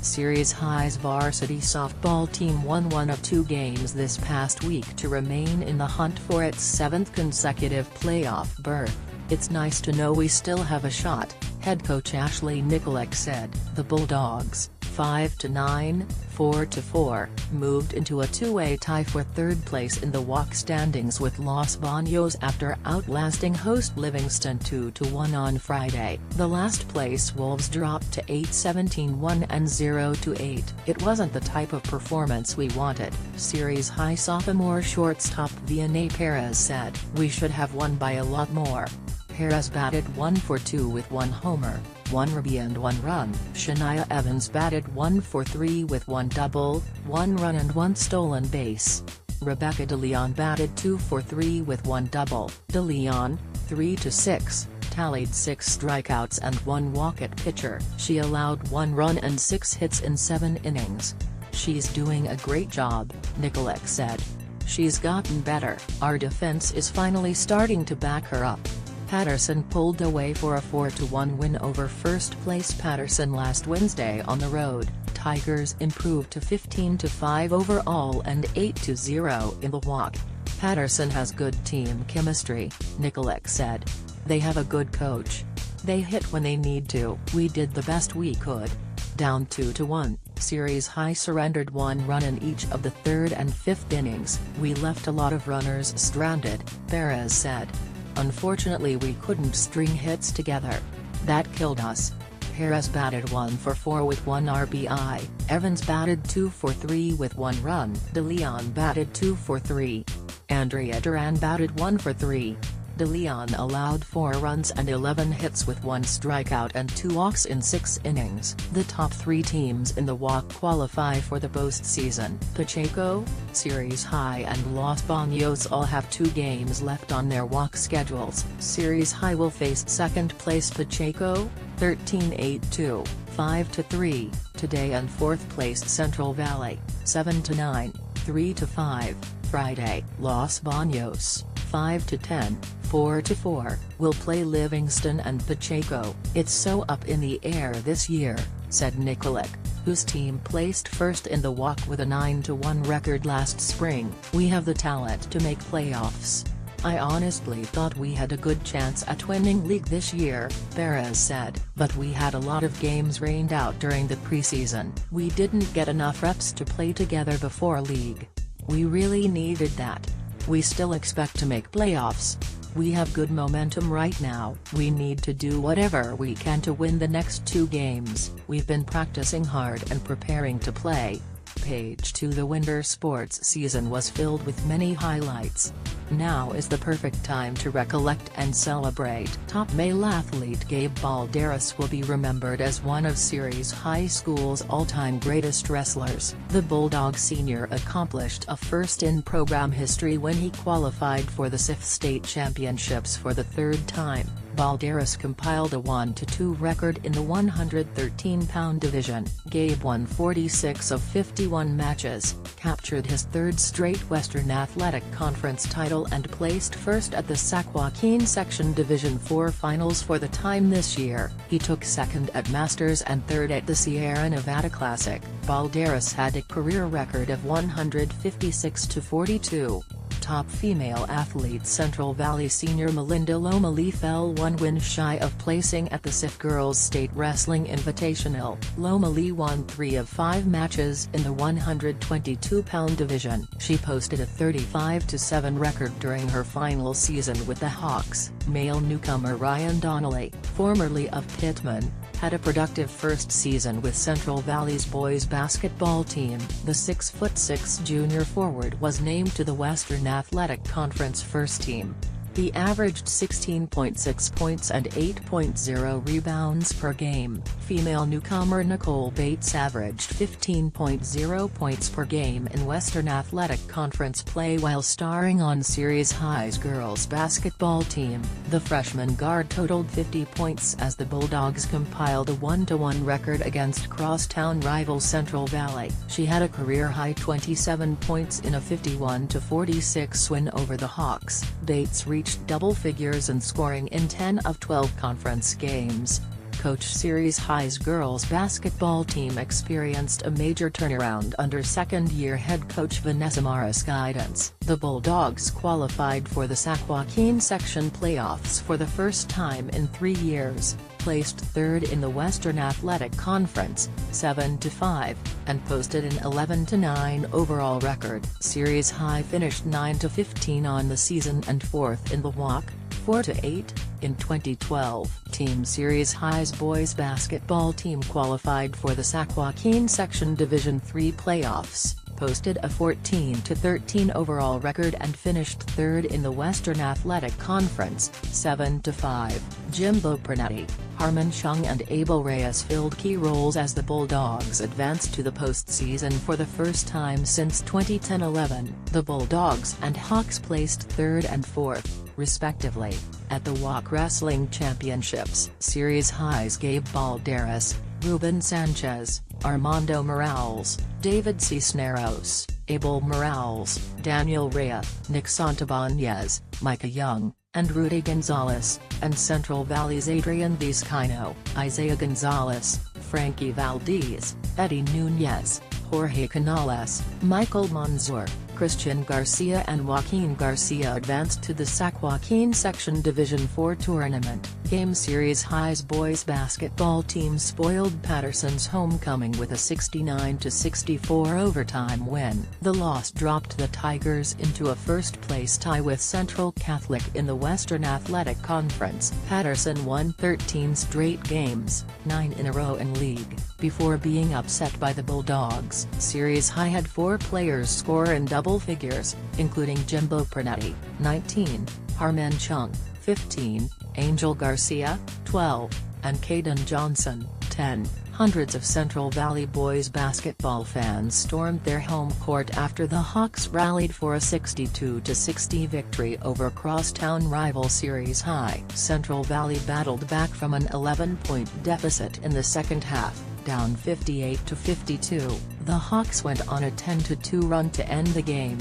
Ceres High's varsity softball team won one of two games this past week to remain in the hunt for its seventh consecutive playoff berth. "It's nice to know we still have a shot," head coach Ashley Nico said. The Bulldogs, 5-9, 4-4, moved into a two-way tie for third place in the WAC standings with Los Baños after outlasting host Livingston 2-1 on Friday. The last-place Wolves dropped to 8-17-1 and 0-8. "It wasn't the type of performance we wanted," Ceres High sophomore shortstop Vianney Perez said. "We should have won by a lot more." Perez batted 1 for 2 with 1 homer, 1 ribby and 1 run. Shania Evans batted 1 for 3 with 1 double, 1 run and 1 stolen base. Rebecca DeLeon batted 2 for 3 with 1 double. DeLeon, 3-6, tallied 6 strikeouts and 1 walk at pitcher. She allowed 1 run and 6 hits in 7 innings. "She's doing a great job," Nicolette said. "She's gotten better. Our defense is finally starting to back her up." Patterson pulled away for a 4-1 win over first-place Patterson last Wednesday on the road. Tigers improved to 15-5 overall and 8-0 in the WAC. "Patterson has good team chemistry," Nicolette said. "They have a good coach. They hit when they need to. We did the best we could." Down 2-1, Ceres High surrendered 1 run in each of the third and fifth innings. "We left a lot of runners stranded," Perez said. "Unfortunately we couldn't string hits together. That killed us." Perez batted 1 for 4 with 1 RBI, Evans batted 2 for 3 with 1 run. DeLeon batted 2 for 3. Andrea Duran batted 1 for 3. DeLeon allowed 4 runs and 11 hits with 1 strikeout and 2 walks in 6 innings. The top 3 teams in the WAC qualify for the postseason. Pacheco, Ceres High and Los Baños all have 2 games left on their WAC schedules. Ceres High will face second-place Pacheco, 13-8-2, 5-3, today, and fourth-placed Central Valley, 7-9, 3-5, Friday. Los Baños, 5-10, 4-4, will play Livingston and Pacheco. "It's so up in the air this year," said Nicolette, whose team placed first in the WAC with a 9-1 record last spring. "We have the talent to make playoffs. I honestly thought we had a good chance at winning league this year," Perez said. "But we had a lot of games rained out during the preseason. We didn't get enough reps to play together before league. We really needed that. We still expect to make playoffs. We have good momentum right now. We need to do whatever we can to win the next 2 games. We've been practicing hard and preparing to play." Page 2. The winter sports season was filled with many highlights. Now is the perfect time to recollect and celebrate. Top male athlete Gabe Balderas will be remembered as one of Ceres High School's all-time greatest wrestlers. The Bulldog senior accomplished a first in program history when he qualified for the CHS State Championships for the 3rd time. Balderas compiled a 1-2 record in the 113-pound division. Gabe won 46 of 51 matches, captured his 3rd straight Western Athletic Conference title and placed first at the Sac Joaquin Section Division 4 Finals for the time this year. He took 2nd at Masters and 3rd at the Sierra Nevada Classic. Balderas had a career record of 156-42. Top female athlete Central Valley senior Melinda Lomalee fell 1 win shy of placing at the CIF Girls State Wrestling Invitational. Lomalee won 3 of 5 matches in the 122-pound division. She posted a 35-7 record during her final season with the Hawks. Male newcomer Ryan Donnelly, formerly of Pittman, had a productive first season with Central Valley's boys basketball team. The 6'6" junior forward was named to the Western Athletic Conference first team. He averaged 16.6 points and 8.0 rebounds per game. Female newcomer Nicole Bates averaged 15.0 points per game in Western Athletic Conference play while starring on Ceres High's girls basketball team. The freshman guard totaled 50 points as the Bulldogs compiled a 1-1 record against crosstown rival Central Valley. She had a career-high 27 points in a 51-46 win over the Hawks. Bates reached double figures in scoring in 10 of 12 conference games. coach Ceres High's girls basketball team experienced a major turnaround under second-year head coach Vanessa Mara's guidance. The Bulldogs qualified for the San Joaquin section playoffs for the first time in 3 years, placed third in the Western Athletic Conference, 7-5, and posted an 11-9 overall record. Ceres High finished 9-15 on the season and fourth in the WAC, 4-8. In 2012, Team Ceres High's boys basketball team qualified for the San Joaquin Section Division III playoffs, posted a 14-13 overall record and finished third in the Western Athletic Conference, 7-5. Jimbo Pernetti, Harmon Chung and Abel Reyes filled key roles as the Bulldogs advanced to the postseason for the first time since 2010-11. The Bulldogs and Hawks placed third and fourth, respectively, at the WAC Wrestling Championships. Ceres High's Gabe Balderas, Ruben Sanchez, Armando Morales, David Cisneros, Abel Morales, Daniel Rea, Nick Santabanez, Micah Young, and Rudy Gonzalez, and Central Valley's Adrian Vizcaino, Isaiah Gonzalez, Frankie Valdez, Eddie Nunez, Jorge Canales, Michael Monzur, Christian Garcia and Joaquin Garcia advanced to the San Joaquin Section Division IV tournament. Game Ceres High's boys basketball team spoiled Patterson's homecoming with a 69-64 overtime win. The loss dropped the Tigers into a first-place tie with Central Catholic in the Western Athletic Conference. Patterson won 13 straight games, 9 in a row in league, before being upset by the Bulldogs. Ceres High had 4 players score in double figures, including Jimbo Pernetti, 19, Harmon Chung, 15, Angel Garcia, 12, and Caden Johnson, 10. Hundreds of Central Valley boys basketball fans stormed their home court after the Hawks rallied for a 62-60 victory over crosstown rival Ceres High. Central Valley battled back from an 11-point deficit in the second half, down 58-52. The Hawks went on a 10-2 run to end the game.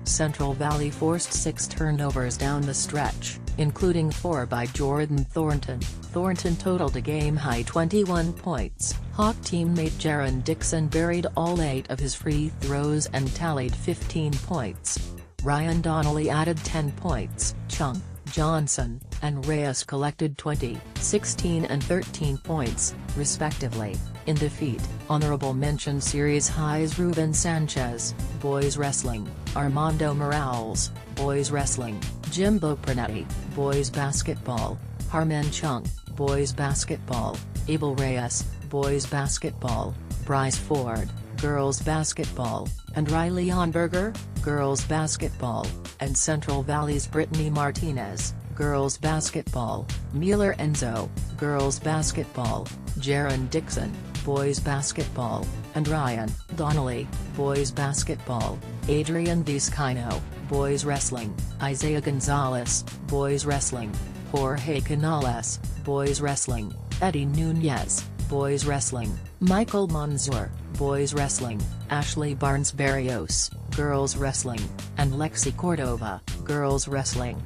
Central Valley forced 6 turnovers down the stretch, including 4 by Jordan Thornton. Thornton totaled a game-high 21 points. Hawk teammate Jaron Dixon buried all 8 of his free throws and tallied 15 points. Ryan Donnelly added 10 points. Chung, Johnson, and Reyes collected 20, 16 and 13 points, respectively. In defeat, honorable mention Ceres High's Ruben Sanchez, boys wrestling, Armando Morales, boys wrestling, Jimbo Pernetti, boys basketball, Harmon Chung, boys basketball, Abel Reyes, boys basketball, Bryce Ford, girls basketball, and Riley Onberger, girls basketball, and Central Valley's Brittany Martinez, girls basketball, Mueller Enzo, girls basketball, Jaron Dixon, boys basketball, and Ryan Donnelly, boys basketball, Adrian Vizcaino, boys wrestling, Isaiah Gonzalez, boys wrestling, Jorge Canales, boys wrestling, Eddie Nunez, boys wrestling, Michael Monzur, boys wrestling, Ashley Barnes-Barrios, girls wrestling, and Lexi Cordova, girls wrestling.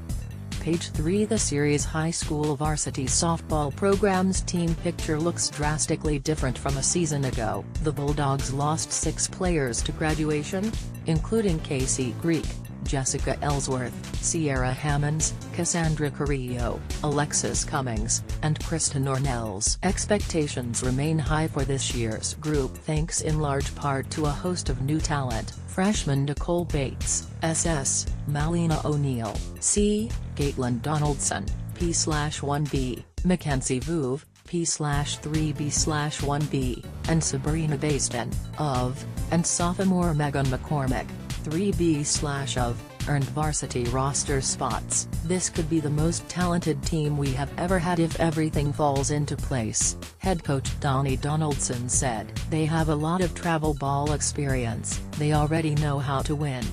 Page 3. The Ceres High School varsity softball program's team picture looks drastically different from a season ago. The Bulldogs lost 6 players to graduation, including Casey Greek, Jessica Ellsworth, Sierra Hammonds, Cassandra Carrillo, Alexis Cummings, and Kristen Ornells. Expectations remain high for this year's group thanks in large part to a host of new talent: freshman Nicole Bates, SS, Malina O'Neill, C, Caitlin Donaldson, P/1B, Mackenzie Vuve, P/3B/1B, and Sabrina Baston, of, and sophomore Megan McCormick, 3B/of, earned varsity roster spots. This could be the most talented team we have ever had if everything falls into place, head coach Donnie Donaldson said. They have a lot of travel ball experience, they already know how to win.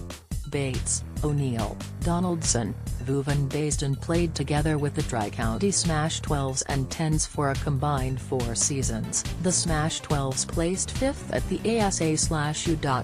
Bates, O'Neill, Donaldson, Vuve and Baston played together with the Tri-County Smash 12s and 10s for a combined 4 seasons. The Smash 12s placed 5th at the ASA/U.S.A.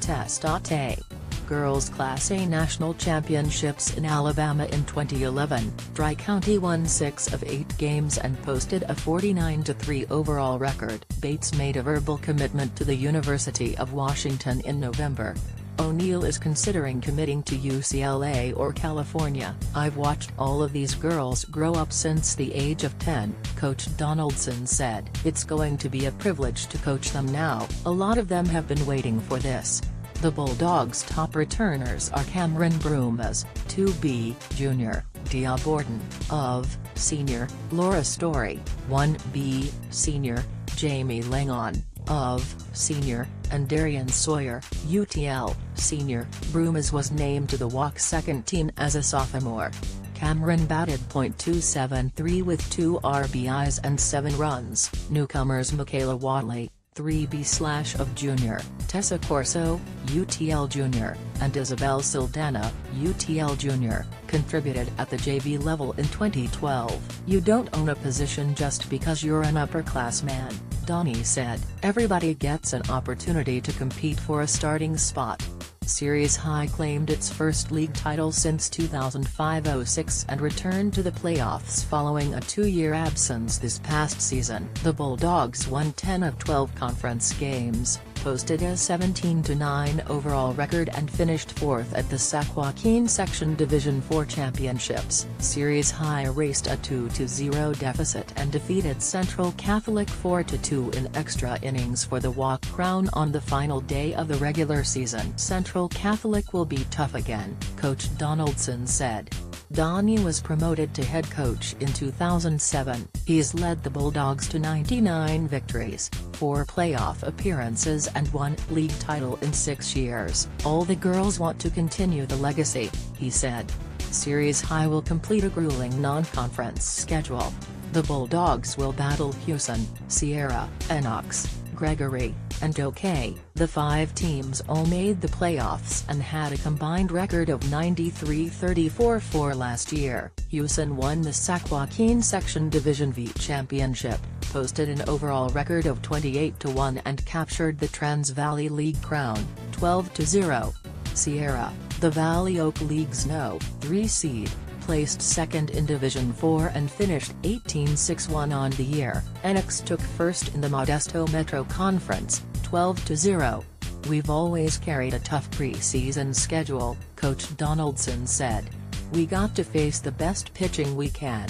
girls Class A National Championships in Alabama in 2011, Tri-County won 6 of 8 games and posted a 49-3 overall record. Bates made a verbal commitment to the University of Washington in November. O'Neal is considering committing to UCLA or California. "I've watched all of these girls grow up since the age of 10, Coach Donaldson said. "It's going to be a privilege to coach them now. A lot of them have been waiting for this." The Bulldogs' top returners are Cameron Brumas, 2B, Jr., Dia Borden, of, Senior, Laura Story, 1B, Senior, Jamie Langon, of, Senior, and Darian Sawyer, UTL, Senior. Brumas was named to the Walk second team as a sophomore. Cameron batted .273 with 2 RBIs and 7 runs. Newcomers Michaela Watley, 3B/ of Junior, Tessa Corso, UTL Junior, and Isabel Saldana, UTL Junior, contributed at the JV level in 2012. "You don't own a position just because you're an upperclassman," Donnie said. "Everybody gets an opportunity to compete for a starting spot." Ceres High claimed its first league title since 2005-06 and returned to the playoffs following a 2-year absence this past season. The Bulldogs won 10 of 12 conference games, posted a 17-9 overall record and finished 4th at the Sac Joaquin Section Division IV Championships. Ceres High raced a 2-0 deficit and defeated Central Catholic 4-2 in extra innings for the Walk crown on the final day of the regular season. Central Catholic will be tough again, Coach Donaldson said. Donnie was promoted to head coach in 2007. He's led the Bulldogs to 99 victories, 4 playoff appearances and 1 league title in 6 years. "All the girls want to continue the legacy," he said. Ceres High will complete a grueling non-conference schedule. The Bulldogs will battle Houston, Sierra, Enox, Gregory, and OK. The 5 teams all made the playoffs and had a combined record of 93-34-4 last year. Houston won the Sac Joaquin Section Division V Championship, posted an overall record of 28-1 and captured the Trans Valley League crown, 12-0. Sierra, the Valley Oak League's No. 3 seed, placed second in Division IV and finished 18-6-1 on the year. Enox took first in the Modesto Metro Conference, 12-0. "We've always carried a tough preseason schedule," Coach Donaldson said. "We got to face the best pitching we can.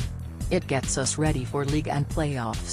It gets us ready for league and playoffs."